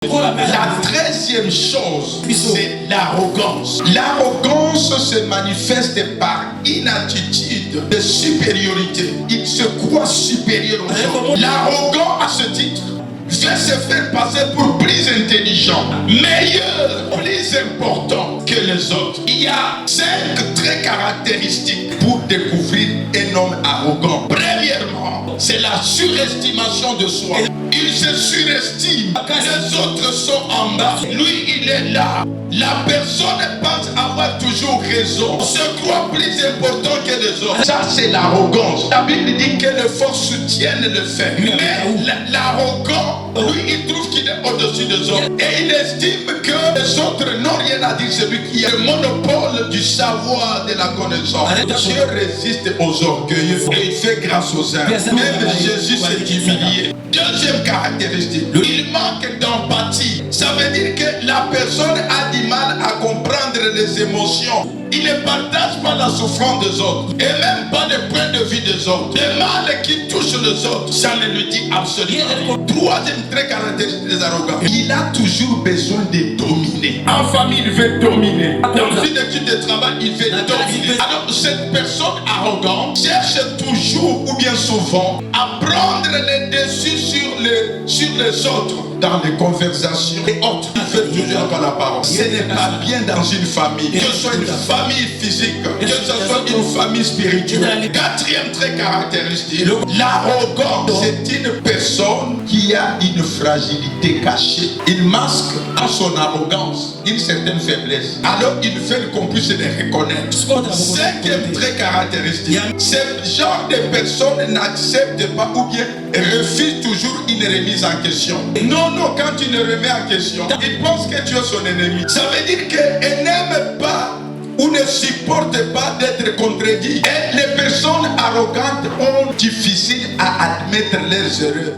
La 13e chose, c'est l'arrogance. L'arrogance se manifeste par une attitude de supériorité. Il se croit supérieur aux autres. L'arrogant, à ce titre, veut se faire passer pour plus intelligent, meilleur, plus important que les autres. Il y a 5 traits caractéristiques pour découvrir un homme arrogant. Premièrement, c'est la surestimation de soi. Il se surestime. Les autres sont en bas. Lui, il est là. La personne pense avoir toujours raison. Se croit plus important que les autres. Ça, c'est l'arrogance. La Bible dit que les forces soutiennent le fait. Mais l'arrogant, lui, il trouve qu'il est au-dessus des autres. Et il estime que les autres n'ont rien à dire. Celui qui a le monopole du savoir, de la connaissance. Dieu résiste aux orgueilleux et il fait grâce aux humbles. Même Jésus s'est humilié. Deuxième caractéristique, il manque d'empathie. Ça veut dire que la personne a du mal à comprendre les émotions. Il ne partage pas la souffrance des autres et même pas le point de vue des autres. Le mal qui touche les autres, ça ne lui dit absolument rien. Troisième trait caractéristique des arrogants, il a toujours besoin de dominer. En famille, il veut dominer. Dans une étude de travail, il veut dominer. Alors, cette personne arrogante cherche toujours ou bien souvent à prendre le dessus sur les autres dans les conversations et autres. Il fait toujours par la parole. Ce n'est pas bien dans une famille, que ce soit une famille physique, que ce soit une famille spirituelle. Quatrième trait caractéristique, l'arrogance, c'est une personne qui a une fragilité cachée. Il masque à son arrogance une certaine faiblesse. Alors il fait qu'on puisse les reconnaître. Cinquième trait caractéristique, ce genre de personnes n'acceptent pas ou bien refusent toujours une remise en question. Non, quand tu le remets en question, il pense que tu es son ennemi. Ça veut dire qu'elle n'aime pas ou ne supporte pas d'être contredit. Et les personnes arrogantes ont difficile à admettre leurs erreurs.